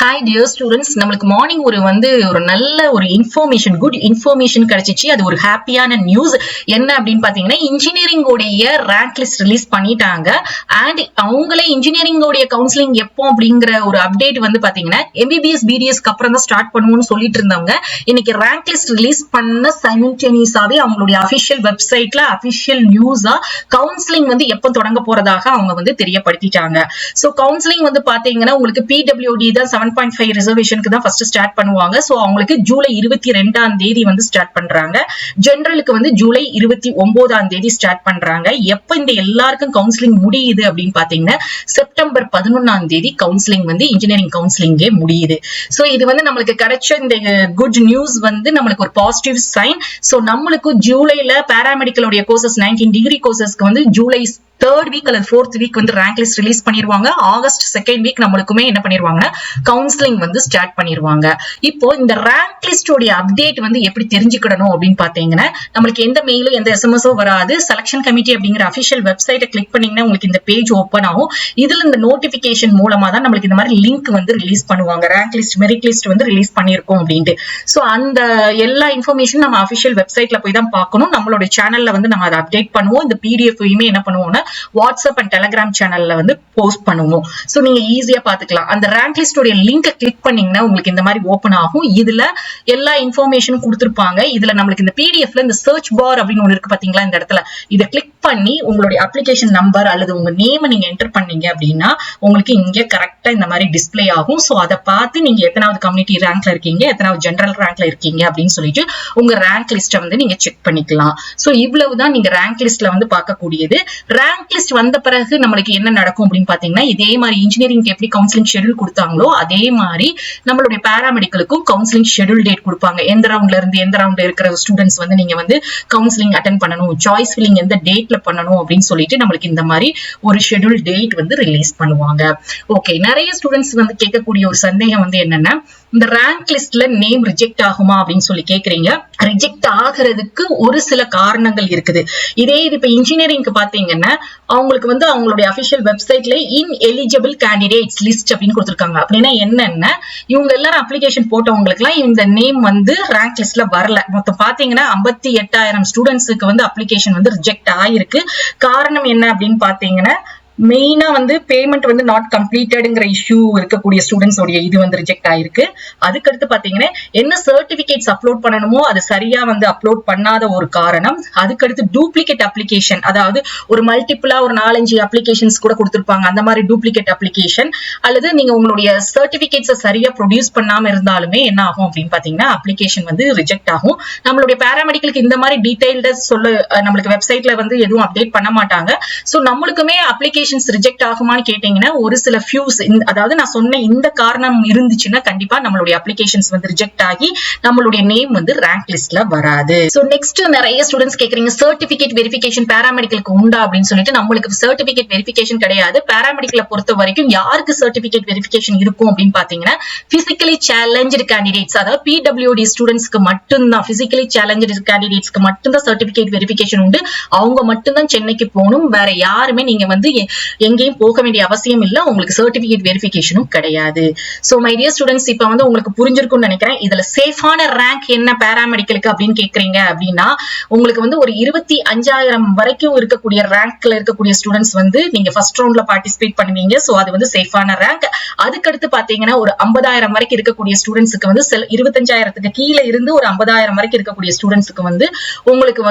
Hi dear students, நம்மளுக்கு morning ஒரு நல்ல ஒரு இன்ஃபர்மேஷன், குட் இன்ஃபர்மேஷன் கிடைச்சிச்சு. அது ஒரு ஹாப்பியான நியூஸ். என்ன அப்படின்னு பாத்தீங்கன்னா, இன்ஜினியரிங் உடைய ரேங்க் லிஸ்ட் ரிலீஸ் பண்ணிட்டாங்க. அண்ட் அவங்களே இன்ஜினியரிங் உடைய கவுன்சிலிங் எப்போ அப்படிங்கிற ஒரு அப்டேட் பாத்தீங்கன்னா எம்பிபிஎஸ் பிடிஎஸ்க்கு அப்புறம் தான் ஸ்டார்ட் பண்ணுவோம்னு சொல்லிட்டு இருந்தாங்க. இன்னைக்கு ரேங்க் லிஸ்ட் ரிலீஸ் பண்ண சைமல்டேனியஸாவே அவங்களுடைய அபிஷியல் வெப்சைட்ல அபிஷியல் நியூஸா கவுன்சிலிங் எப்போ தொடங்க போறதாக அவங்க தெரியப்படுத்திட்டாங்க. சோ கவுன்சிலிங் பாத்தீங்கன்னா உங்களுக்கு பிடபிள்யூடி தான் 7.5 ரிசர்வேஷனுக்கு தான் ஃபர்ஸ்ட் ஸ்டார்ட் பண்ணுவாங்க. சோ அவங்களுக்கு ஜூலை 22ஆம் தேதி ஸ்டார்ட் பண்றாங்க. ஜெனரலுக்கு ஜூலை 29ஆம் தேதி ஸ்டார்ட் பண்றாங்க. எப்ப இந்த எல்லாருக்கும் கவுன்சிலிங் முடியுது அப்படின்னு பாத்தீங்கன்னா செப்டம்பர் 11ஆம் தேதி கவுன்சிலிங் இன்ஜினியரிங் கவுன்சிலிங்கே முடியுது. சோ இது நம்மளுக்கு கிடைச்ச இந்த குட் நியூஸ் நம்மளுக்கு ஒரு பாசிட்டிவ் சைன். சோ நம்மளுக்கு ஜூலைல பாராமெடிக்கல் கோர்சஸ் 19 டிகிரி கோர்சஸ்க்கு ஜூலை 3rd வீக் அல்லது 4th week rank list release பண்ணிருவாங்க. ஆகஸ்ட் 2nd வீக் நம்மளுக்குமே என்ன பண்ணிருவாங்கன்னா கவுன்சிலிங் ஸ்டார்ட் பண்ணிருவாங்க. இப்போ இந்த ரேங்க் லிஸ்ட் உடைய அப்டேட் எப்படி தெரிஞ்சுக்கணும் அப்படின்னு பாத்தீங்கன்னா, நம்மளுக்கு எந்த மெயிலும் எந்த எஸ்எம்எஸோ வராது. செலக்ஷன் கமிட்டி அப்படிங்கிற அபிஷியல் வெப்சைட்டை கிளிக் பண்ணீங்கன்னா உங்களுக்கு இந்த பேஜ் ஓபன் ஆகும். இதுல இந்த நோட்டிபிகேஷன் மூலமா தான் நம்மளுக்கு இந்த மாதிரி லிங்க் ரிலீஸ் பண்ணுவாங்க. Rank list, merit list release பண்ணிருக்கோம் அப்படின்ட்டு. சோ அந்த எல்லா இன்ஃபர்மேஷன் நம்ம அபிஷியல் வெப்சைட்ல போய் தான் பார்க்கணும். நம்மளுடைய சேனல்ல நம்ம அதை அப்டேட் பண்ணுவோம். இந்த பிடிஎஃப்யுமே என்ன பண்ணுவோம்னா வாட்ஸ்அப் அண்ட் டெலிகிராம் சேனல்ல போஸ்ட் பண்ணுவோம். சோ நீங்க ஈஸியா பாத்துக்கலாம். அந்த ரேங்க் லிஸ்ட் உடைய லிங்கை கிளிக் பண்ணீங்கன்னா உங்களுக்கு இந்த மாதிரி ஓபன் ஆகும். இதுல எல்லா இன்ஃபர்மேஷனும் கொடுத்திருப்பாங்க. இதுல நம்மளுக்கு இந்த பிடிஎஃப்ல இந்த சர்ச் பார் அப்படின்னு ஒன்னு இருக்கு பாத்தீங்களா, இந்த இடத்துல இதை கிளிக் பண்ணி உங்களுடைய அப்ளிகேஷன் நம்பர் அல்லது உங்க நேம் நீங்க என்டர் பண்ணீங்க அப்படின்னா உங்களுக்கு இங்க கரெக்டா இந்த மாதிரி டிஸ்பிளே ஆகும். சோ அதை பார்த்து நீங்க எத்தனாவது கம்யூனிட்டி ரேங்க்ல இருக்கீங்க, எத்தனாவது ஜெனரல் ரேங்க்ல இருக்கீங்க அப்படின்னு சொல்லிட்டு உங்க ரேங்க் லிஸ்ட்டை நீங்க செக் பண்ணிக்கலாம். சோ இவ்வளவுதான் நீங்க ரேங்க் லிஸ்ட்ல பார்க்கக்கூடியது. ரேங்க் லிஸ்ட் வந்த பிறகு நம்மளுக்கு என்ன நடக்கும் அப்படின்னு பாத்தீங்கன்னா, இதே மாதிரி இன்ஜினியரிங் எப்படி கவுன்சிலிங் ஷெட்யூல் கொடுத்தாங்களோ அதே மாதிரி நம்மளுடைய பாராமெடிக்கலுக்கும் கவுன்சிலிங் ஷெட்யூல் டேட் கொடுப்பாங்க. எந்த ரவுண்ட்ல இருந்து எந்த ரவுண்ட்ல இருக்கிற ஸ்டூடெண்ட்ஸ் நீங்க கவுன்சிலிங் அட்டென்ட் பண்ணணும், சாய்ஸ் ஃபில்லிங் எந்த டேட்ல பண்ணணும் அப்படின்னு சொல்லிட்டு நம்மளுக்கு இந்த மாதிரி ஒரு ஷெட்யூல் டேட் ரிலீஸ் பண்ணுவாங்க. ஓகே, நிறைய ஸ்டூடெண்ட்ஸ் கேட்கக்கூடிய ஒரு சந்தேகம் என்னன்னா, இந்த ரேங்க் லிஸ்ட்ல நேம் ரிஜெக்ட் ஆகுமா அப்படின்னு சொல்லி கேக்குறீங்க. ரிஜெக்ட் ஆகிறதுக்கு ஒரு சில காரணங்கள் இருக்குது. இதே இது இப்ப இன்ஜினியரிங்க்கு பாத்தீங்கன்னா அவங்களுக்கு அவங்களுடைய அபிஷியல் வெப்சைட்ல இன்எலிஜிபிள் கேண்டிடேட்ஸ் லிஸ்ட் அப்படின்னு கொடுத்திருக்காங்க. அப்படின்னா என்னன்னா, இவங்க எல்லாரும் அப்ளிகேஷன் போட்டவங்களுக்கு எல்லாம் இந்த நேம் ரேங்க் லிஸ்ட்ல வரல. மொத்தம் பாத்தீங்கன்னா 58,000 ஸ்டூடெண்ட்ஸுக்கு அப்ளிகேஷன் ரிஜெக்ட் ஆயிருக்கு. காரணம் என்ன அப்படின்னு பாத்தீங்கன்னா, மெயினா பேமெண்ட் நாட் கம்ப்ளீட்டட்ங்கிற இஷ்யூ இருக்கக்கூடிய ஸ்டூடெண்ட்ஸ் உடைய இது ரிஜெக்ட் ஆயிருக்கு. அதுக்கடுத்து பாத்தீங்கன்னா என்ன சர்டிபிகேட்ஸ் அப்லோட் பண்ணணுமோ அது சரியா அப்லோட் பண்ணாத ஒரு காரணம். அதுக்கடுத்து டூப்ளிகேட் அப்ளிகேஷன், அதாவது ஒரு மல்டிபிளா ஒரு 4-5 அப்ளிகேஷன்ஸ் கூட கொடுத்திருப்பாங்க. அந்த மாதிரி டூப்ளிகேட் அப்ளிகேஷன் அல்லது நீங்க உங்களுடைய சர்டிபிகேட்ஸ் சரியா ப்ரொடியூஸ் பண்ணாம இருந்தாலுமே என்ன ஆகும் அப்படின்னு பாத்தீங்கன்னா அப்ளிகேஷன் ரிஜெக்ட் ஆகும். நம்மளுடைய பாராமெடிக்கலுக்கு இந்த மாதிரி டீடைல்டா சொல்ல நம்மளுக்கு வெப்சைட்ல எதுவும் அப்டேட் பண்ண மாட்டாங்க. சோ நம்மளுக்குமே அப்ளிகேஷன் ரிஜெக்ட் ஆகுமான்னு கேட்டீங்கன்னா ஒரு சில ஃபியூஸ், அதாவது நான் சொன்ன இந்த காரணம் இருந்துச்சுன்னா கண்டிப்பா நம்மளுடைய அப்ளிகேஷன்ஸ் ரிஜெக்ட் ஆகி நம்மளுடைய நேம் ரேங்க் லிஸ்ட்ல வராது. சோ நெக்ஸ்ட் நிறைய ஸ்டூடெண்ட்ஸ் கேக்குறீங்க, சர்டிபிகேட் வெரிஃபிகேஷன் பாராமெடிக்கலுக்கு உண்டா அப்படின்னு சொல்லிட்டு. நம்மளுக்கு சர்டிபிகேட் வெரிஃபிகேஷன் கிடையாது. பாராமெடிக்கலை பொறுத்த வரைக்கும் யாருக்கு சர்டிபிகேட் வெரிஃபிகேஷன் இருக்கும் அப்படின்னு பாத்தீங்கன்னா பிசிக்கலி சேலஞ்சு கேண்டிடேட்ஸ், அதாவது பிடபிள்யூடி ஸ்டூடெண்ட்ஸ்க்கு மட்டும்தான், பிசிக்கலி சேலஞ்சு கேண்டிடேட்ஸ்க்கு மட்டும்தான் சர்டிபிகேட் வெரிஃபிகேஷன் உண்டு. அவங்க மட்டும்தான் சென்னைக்கு போகணும். வேற யாருமே நீங்க எங்கேயும் போக வேண்டிய அவசியம் இல்ல. உங்களுக்கு சர்டிபிகேட் வெரிஃபிகேஷனும் கிடையாது. சோ மை டியர் ஸ்டூடெண்ட்ஸ், இப்ப உங்களுக்கு புரிஞ்சிருக்கும்னு நினைக்கிறேன். இதுல சேஃபான ரேங்க் என்ன பாராமெடிக்கலுக்கு அப்படின்னு கேக்குறீங்க அப்படின்னா, உங்களுக்கு ஒரு 25,000 வரைக்கும் இருக்கக்கூடிய ரேங்க்ல இருக்கக்கூடிய ஸ்டூடெண்ட்ஸ் நீங்க ஃபர்ஸ்ட் ரவுண்ட்ல பார்ட்டிசிபேட் பண்ணுவீங்க. சோ அது சேஃபான ரேங்க். அதுக்கடுத்து பாத்தீங்கன்னா ஒரு 50,000 வரைக்கும் இருக்கக்கூடிய ஸ்டூடெண்ட்ஸ்க்கு 25,000க்கு கீழே இருந்து ஒரு 50,000 வரைக்கும் இருக்கக்கூடிய ஸ்டூடெண்ட்ஸ்க்கு உங்களுக்கு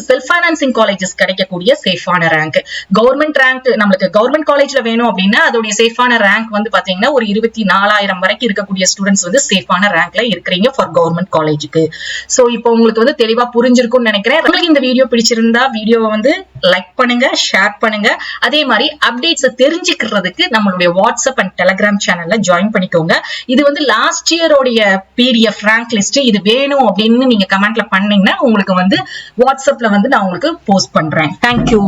செல்ஃப் ஃபைனான்சிங் காலேஜஸ் கிடைக்கக்கூடிய சேஃபான ரேங்க். கவர்மெண்ட் ரேங்க் நம்மளுக்கு கவர்மெண்ட் காலேஜ்ல வேணும் அப்படின்னா அதோட சேஃபான ரேங்க் பாத்தீங்கன்னா ஒரு 24,000 வரைக்கும் இருக்கக்கூடிய ஸ்டூடெண்ட்ஸ் சேஃபான ரேங்க்ல இருக்கிறீங்க ஃபார் கவர்மெண்ட் காலேஜுக்கு. சோ இப்போ உங்களுக்கு தெளிவா புரிஞ்சிருக்கும்னு நினைக்கிறேன். உங்களுக்கு இந்த வீடியோ பிடிச்சிருந்தா வீடியோவை லைக் பண்ணுங்க, ஷேர் பண்ணுங்க. அதே மாதிரி அப்டேட்ஸ் தெரிஞ்சுக்கிறதுக்கு நம்மளுடைய வாட்ஸ்அப் அண்ட் டெலிகிராம் சேனல்ல ஜாயின் பண்ணிக்கோங்க. இது லாஸ்ட் இயரோடைய பிடிஎஃப் ரேங்க் லிஸ்ட். இது வேணும் அப்படின்னு நீங்க கமெண்ட்ல பண்ணீங்கன்னா உங்களுக்கு வாட்ஸ்அப்ல நான் உங்களுக்கு போஸ்ட் பண்றேன். தேங்க்யூ.